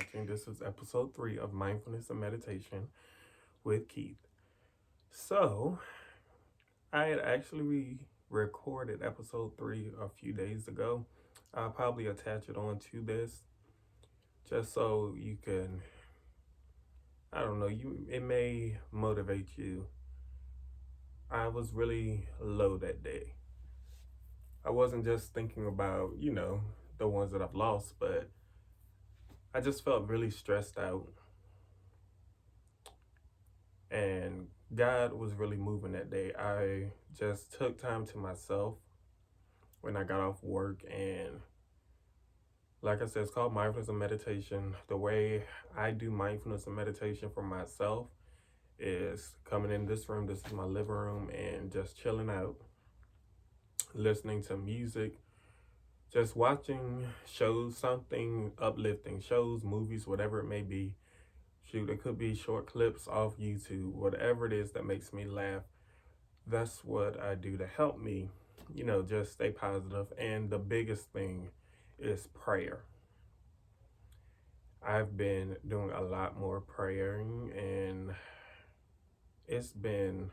watching. This is episode 3 of Mindfulness and Meditation with Keith. So, I had actually recorded episode 3 a few days ago. I'll probably attach it onto this just so you can, I don't know, it may motivate you. I was really low that day. I wasn't just thinking about, the ones that I've lost, but I just felt really stressed out. And God was really moving that day. I just took time to myself when I got off work. And like I said, it's called mindfulness and meditation. The way I do mindfulness and meditation for myself is coming in this room. This is my living room, and just chilling out, listening to music, just watching shows, something uplifting, shows, movies, whatever it may be. Shoot, it could be short clips off YouTube, whatever it is that makes me laugh. That's what I do to help me, just stay positive. And the biggest thing is prayer. I've been doing a lot more praying, and it's been,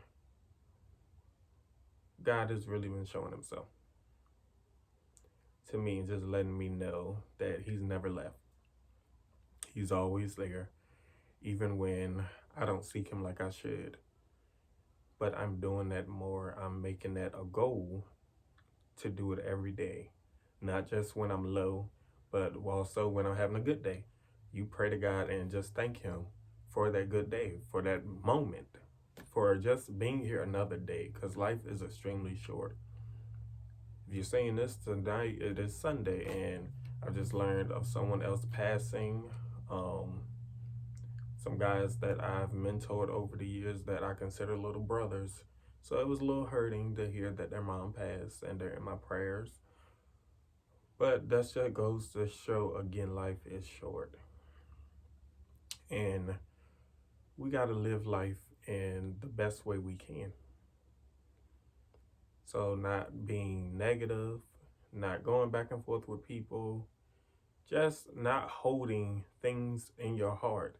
God has really been showing himself to me and just letting me know that he's never left. He's always there, even when I don't seek him like I should. But I'm doing that more. I'm making that a goal to do it every day, not just when I'm low, but also when I'm having a good day. You pray to God and just thank him for that good day, for that moment, for just being here another day, because life is extremely short. If you're saying this tonight, it is Sunday, and I just learned of someone else passing. Some guys that I've mentored over the years that I consider little brothers. So it was a little hurting to hear that their mom passed, and they're in my prayers. But that just goes to show, again, life is short. And we got to live life in the best way we can. So not being negative, not going back and forth with people, just not holding things in your heart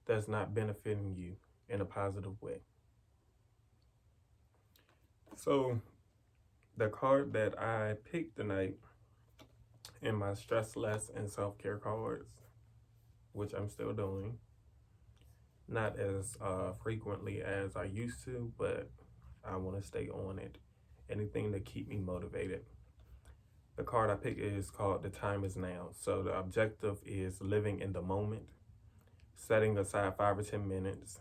that's not benefiting you in a positive way. So the card that I picked tonight in my stress less and self-care cards, which I'm still doing, not as frequently as I used to, but I want to stay on it. Anything to keep me motivated. The card I picked is called The Time Is Now. So the objective is living in the moment, setting aside 5 or 10 minutes,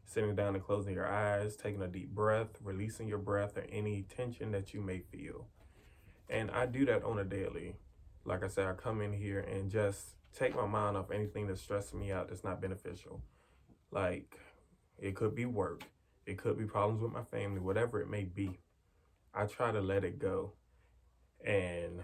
sitting down and closing your eyes, taking a deep breath, releasing your breath or any tension that you may feel. And I do that on a daily. Like I said, I come in here and just take my mind off anything that's stressing me out that's not beneficial. Like, it could be work, it could be problems with my family, whatever it may be. I try to let it go. And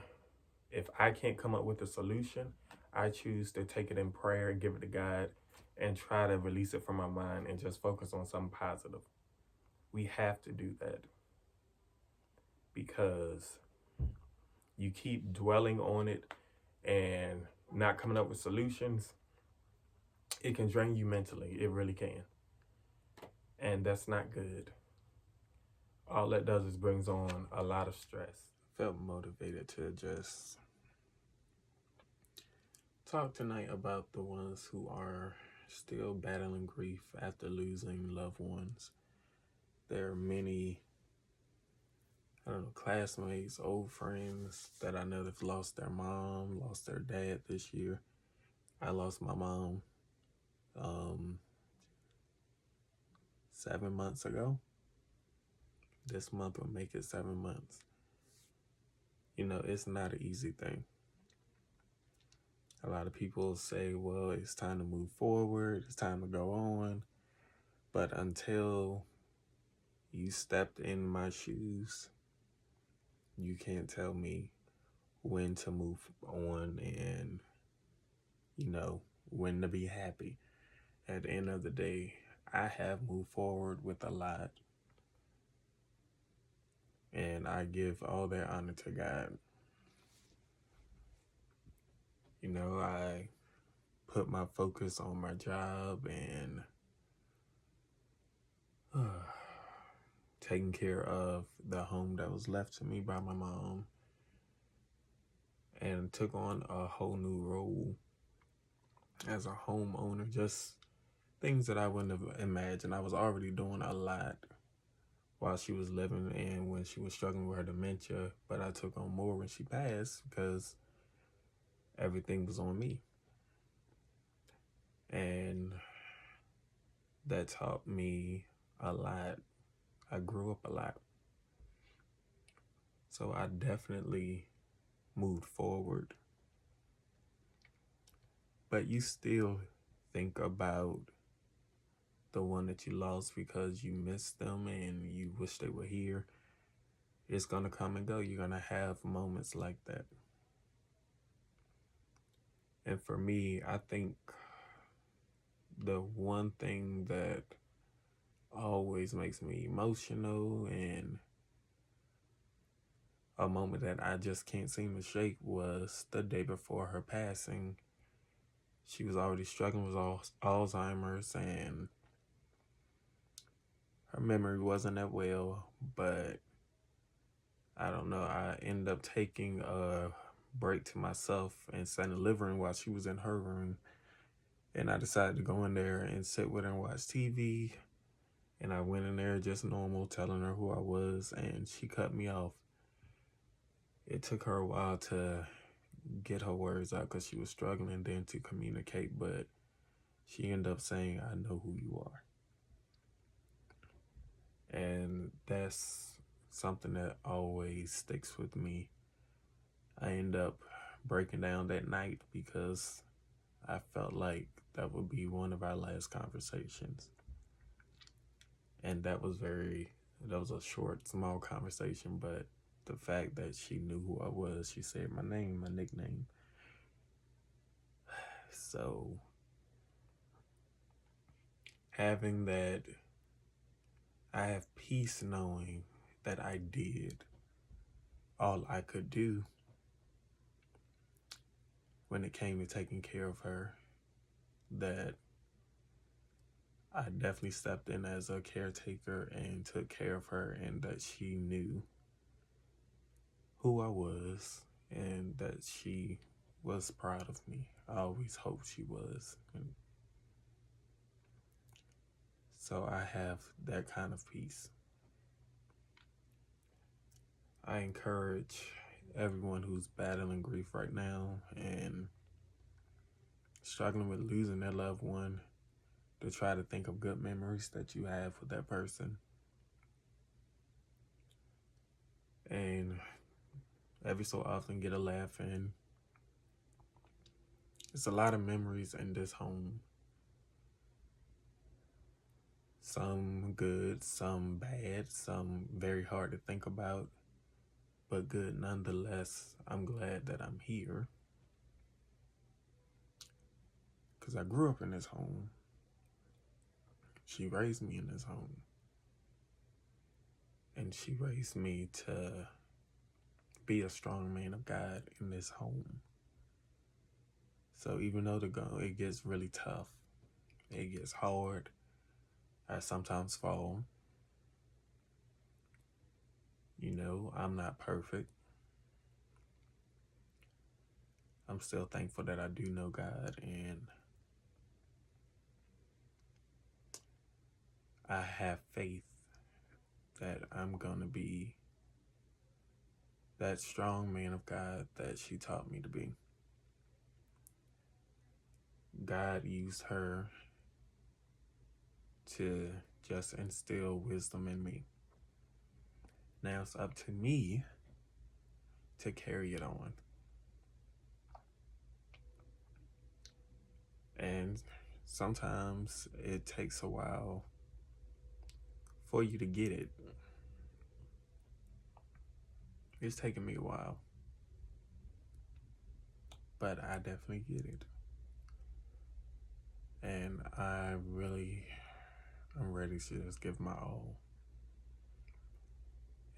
if I can't come up with a solution, I choose to take it in prayer and give it to God and try to release it from my mind and just focus on something positive. We have to do that, because you keep dwelling on it and not coming up with solutions, it can drain you mentally. It really can. And that's not good. All that does is brings on a lot of stress. Felt motivated to just talk tonight about the ones who are still battling grief after losing loved ones. There are many, classmates, old friends that I know have lost their mom, lost their dad this year. I lost my mom 7 months ago. This month will make it 7 months. It's not an easy thing. A lot of people say, well, it's time to move forward, it's time to go on. But until you stepped in my shoes, you can't tell me when to move on and, when to be happy. At the end of the day, I have moved forward with a lot. And I give all that honor to God. I put my focus on my job and taking care of the home that was left to me by my mom, and took on a whole new role as a homeowner. Just things that I wouldn't have imagined. I was already doing a lot while she was living and when she was struggling with her dementia, but I took on more when she passed because everything was on me. And that taught me a lot. I grew up a lot. So I definitely moved forward. But you still think about the one that you lost because you miss them and you wish they were here. It's going to come and go. You're going to have moments like that. And for me, I think the one thing that always makes me emotional and a moment that I just can't seem to shake was the day before her passing. She was already struggling with Alzheimer's and her memory wasn't that well, but I don't know. I ended up taking a break to myself and sat in the living room while she was in her room. And I decided to go in there and sit with her and watch TV. And I went in there just normal, telling her who I was, and she cut me off. It took her a while to get her words out because she was struggling then to communicate, but she ended up saying, "I know who you are." And that's something that always sticks with me. I end up breaking down that night because I felt like that would be one of our last conversations. And that was a short, small conversation, but the fact that she knew who I was, she said my name, my nickname. So having that, I have peace knowing that I did all I could do when it came to taking care of her, that I definitely stepped in as a caretaker and took care of her, and that she knew who I was and that she was proud of me. I always hoped she was. And so I have that kind of peace. I encourage everyone who's battling grief right now and struggling with losing their loved one to try to think of good memories that you have with that person. And every so often get a laugh in. It's a lot of memories in this home. Some good, some bad, some very hard to think about, but good nonetheless. I'm glad that I'm here because I grew up in this home. She raised me in this home. And she raised me to be a strong man of God in this home. So even though it gets really tough, it gets hard, I sometimes fall. You know, I'm not perfect. I'm still thankful that I do know God, and I have faith that I'm going to be that strong man of God that she taught me to be. God used her to just instill wisdom in me. Now it's up to me to carry it on. And sometimes it takes a while for you to get it. It's taken me a while, but I definitely get it. And I'm ready to just give my all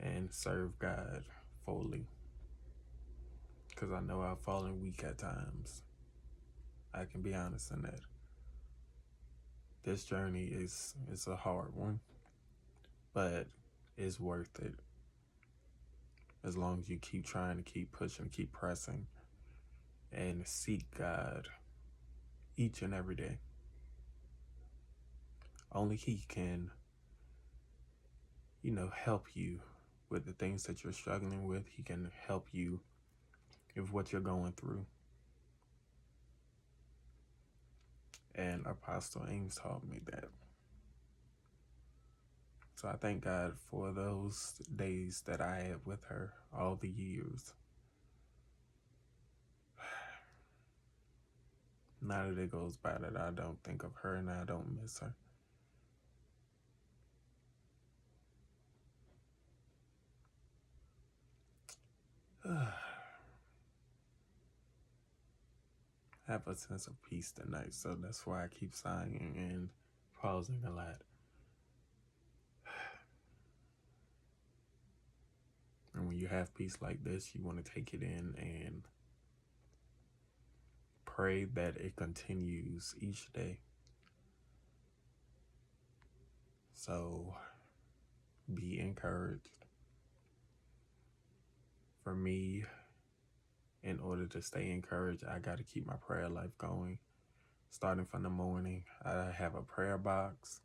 and serve God fully. Because I know I've fallen weak at times. I can be honest in that. This journey is a hard one, but it's worth it as long as you keep trying to keep pushing, keep pressing, and seek God each and every day. Only He can, help you with the things that you're struggling with. He can help you with what you're going through. And Apostle Ames taught me that. So I thank God for those days that I had with her, all the years. Not a day goes by that I don't think of her and I don't miss her. I have a sense of peace tonight, so that's why I keep sighing and pausing a lot. And when you have peace like this, you want to take it in and pray that it continues each day. So be encouraged. For me, in order to stay encouraged, I got to keep my prayer life going. Starting from the morning, I have a prayer box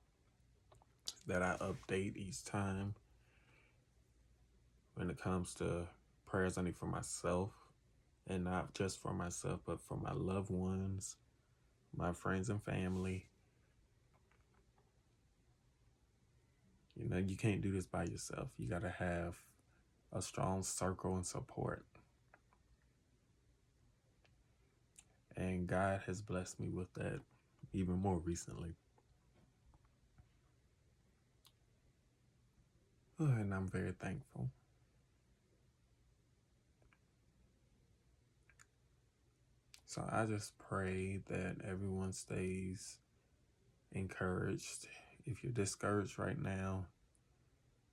that I update each time when it comes to prayers only for myself, and not just for myself, but for my loved ones, my friends and family. You can't do this by yourself. You got to have a strong circle and support. And God has blessed me with that even more recently. And I'm very thankful. So I just pray that everyone stays encouraged. If you're discouraged right now,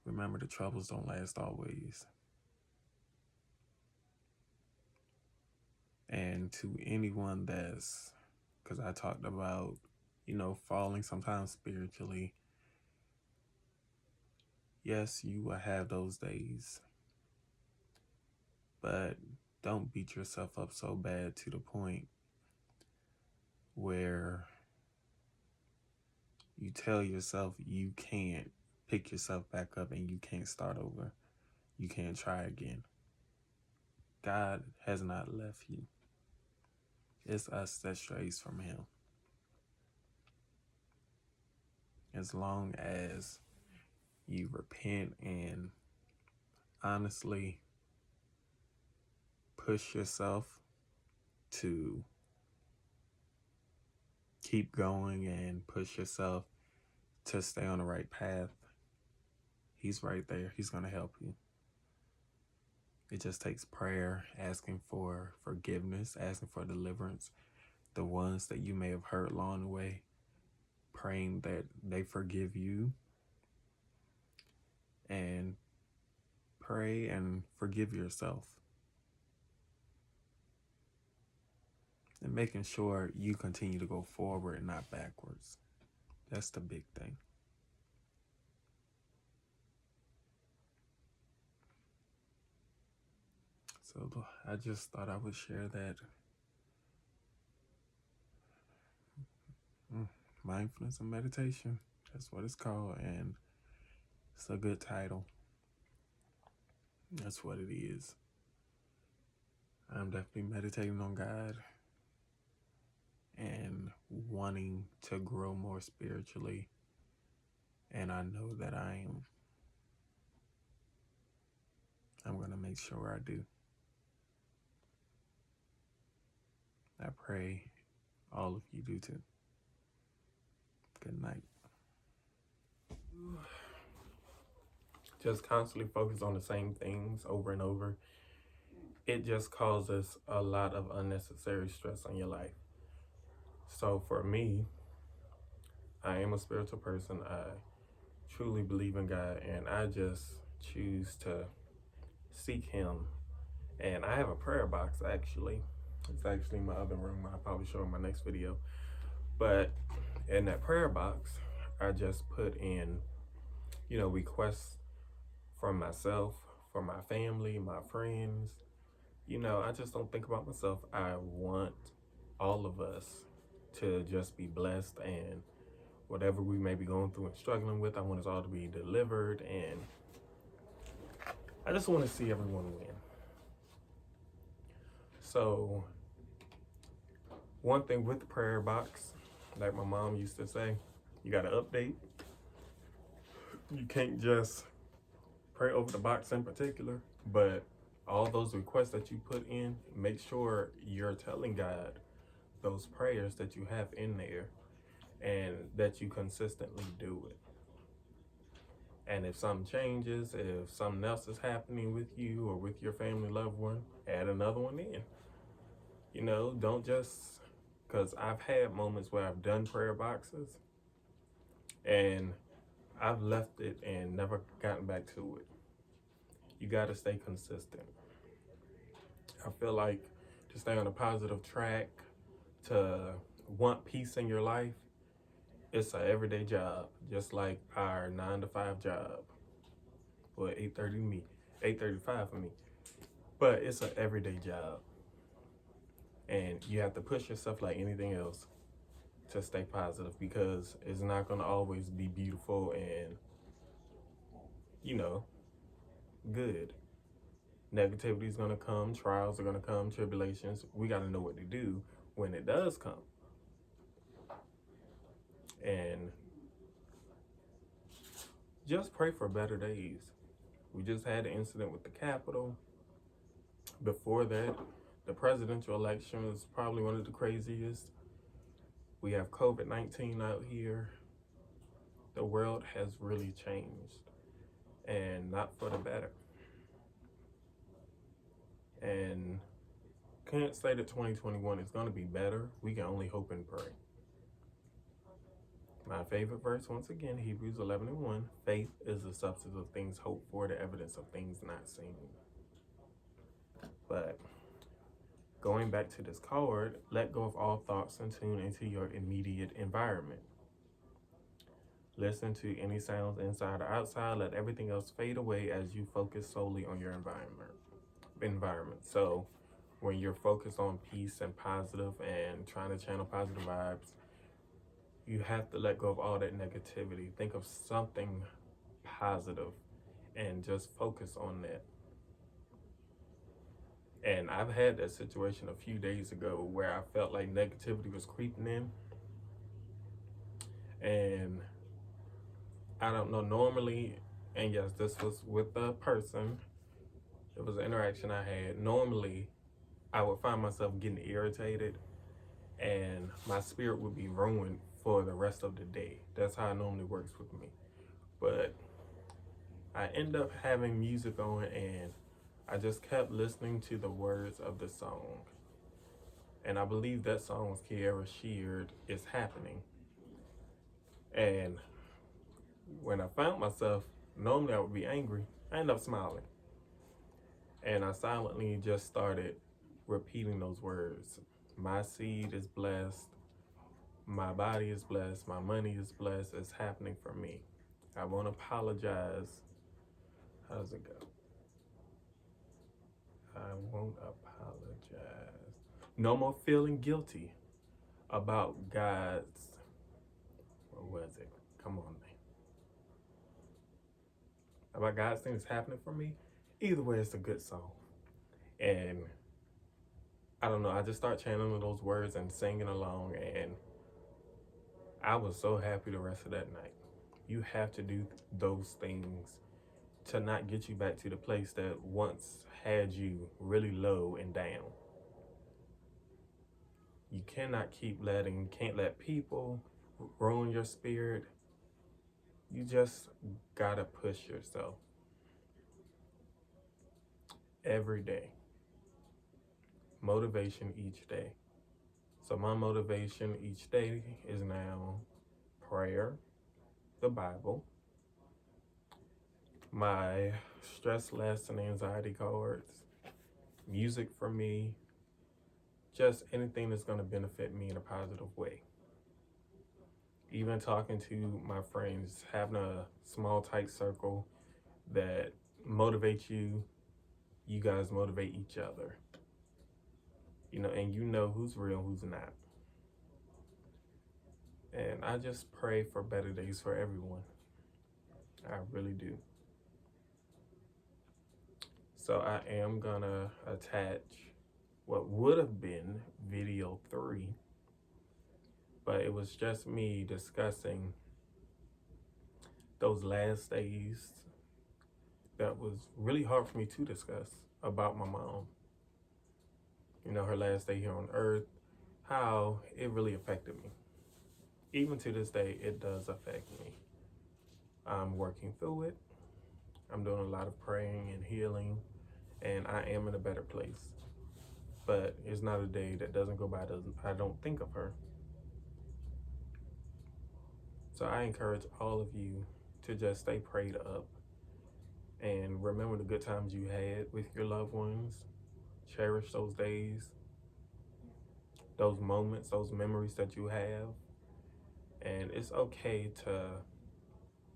remember the troubles don't last always. And to anyone because I talked about, falling sometimes spiritually. Yes, you will have those days, but don't beat yourself up so bad to the point where you tell yourself you can't pick yourself back up and you can't start over. You can't try again. God has not left you. It's us that strays from Him. As long as you repent and honestly push yourself to keep going and push yourself to stay on the right path, He's right there. He's going to help you. It just takes prayer, asking for forgiveness, asking for deliverance. The ones that you may have hurt along the way, praying that they forgive you, and pray and forgive yourself. And making sure you continue to go forward and not backwards. That's the big thing. So I just thought I would share that. Mindfulness and meditation. That's what it's called. And it's a good title. That's what it is. I'm definitely meditating on God and wanting to grow more spiritually. And I know that I'm going to make sure I do. I pray all of you do too. Good night. Just constantly focus on the same things over and over. It just causes a lot of unnecessary stress on your life. So for me, I am a spiritual person. I truly believe in God, and I just choose to seek Him. And I have a prayer box, actually. It's actually my other room. I'll probably show in my next video. But in that prayer box, I just put in, requests from myself, from my family, my friends. I just don't think about myself. I want all of us to just be blessed, and whatever we may be going through and struggling with, I want us all to be delivered, and I just want to see everyone win. So one thing with the prayer box, like my mom used to say, you got to update. You can't just pray over the box in particular, but all those requests that you put in, make sure you're telling God those prayers that you have in there and that you consistently do it. And if something changes, if something else is happening with you or with your family loved one, add another one in. Don't just, because I've had moments where I've done prayer boxes and I've left it and never gotten back to it. You got to stay consistent. I feel like to stay on a positive track, to want peace in your life, it's an everyday job, just like our 9 to 5 job. Well, 8:30 me, 8:35 for me. But it's an everyday job, and you have to push yourself like anything else to stay positive, because it's not gonna always be beautiful and good. Negativity is gonna come, trials are gonna come, tribulations. We gotta know what to do when it does come. And just pray for better days. We just had an incident with the Capitol. Before that, the presidential election was probably one of the craziest. We have COVID-19 out here. The world has really changed, and not for the better. And can't say that 2021 is going to be better. We can only hope and pray. My favorite verse, once again, Hebrews 11:1. Faith is the substance of things hoped for, the evidence of things not seen. But going back to this card, let go of all thoughts and tune into your immediate environment. Listen to any sounds inside or outside. Let everything else fade away as you focus solely on your environment. So when you're focused on peace and positive and trying to channel positive vibes, you have to let go of all that negativity. Think of something positive and just focus on that. And I've had that situation a few days ago where I felt like negativity was creeping in. And I don't know, normally, and yes, this was with a person, it was an interaction I had. Normally, I would find myself getting irritated and my spirit would be ruined for the rest of the day. That's how it normally works with me. But I end up having music on and I just kept listening to the words of the song. And I believe that song was Kiara Sheard, It's Happening. And when I found myself, normally I would be angry, I end up smiling. And I silently just started repeating those words. My seed is blessed. My body is blessed. My money is blessed. It's happening for me. I won't apologize. How does it go? I won't apologize. No more feeling guilty about God's, what was it? Come on, man. About God's thing that's happening for me. Either way, it's a good song. And I don't know, I just start channeling those words and singing along, and I was so happy the rest of that night. You have to do those things to not get you back to the place that once had you really low and down. You can't let people ruin your spirit. You just gotta push yourself every day. Motivation each day. So my motivation each day is now prayer, the Bible, my stress, less, and anxiety cards, music for me, just anything that's going to benefit me in a positive way. Even talking to my friends, having a small, tight circle that motivates you, you guys motivate each other, and you know who's real, who's not. And I just pray for better days for everyone. I really do. So I am gonna attach what would have been video 3, but it was just me discussing those last days that was really hard for me to discuss about my mom. Her last day here on earth, how it really affected me. Even to this day, it does affect me. I'm working through it. I'm doing a lot of praying and healing, and I am in a better place. But it's not a day that doesn't go by that I don't think of her. So I encourage all of you to just stay prayed up and remember the good times you had with your loved ones. Cherish those days, those moments, those memories that you have. And it's okay to,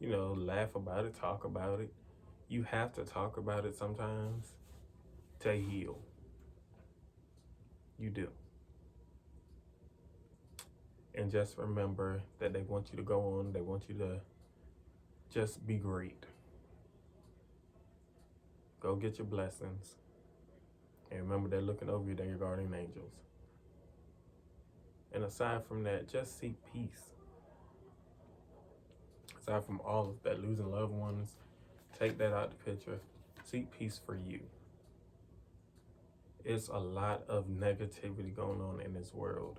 laugh about it, talk about it. You have to talk about it sometimes to heal. You do. And just remember that they want you to go on. They want you to just be great. Go get your blessings. And remember, they're looking over you. They're your guardian angels. And aside from that, just seek peace. Aside from all of that, losing loved ones, take that out the picture. Seek peace for you. It's a lot of negativity going on in this world.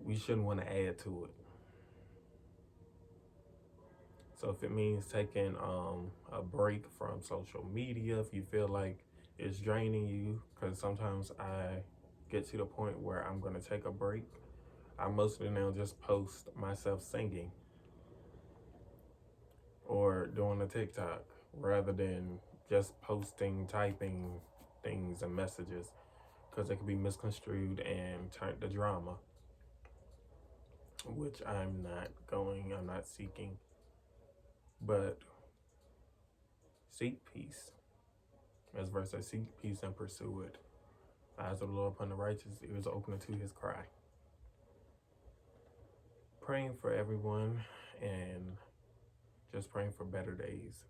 We shouldn't want to add to it. So if it means taking a break from social media, if you feel like it's draining you, because sometimes I get to the point where I'm going to take a break, I mostly now just post myself singing or doing a TikTok rather than just posting, typing things and messages, because it can be misconstrued and turned to drama, which I'm not seeking. But seek peace. As verse says, seek peace and pursue it. Eyes of the Lord upon the righteous, ears open to his cry. Praying for everyone and just praying for better days.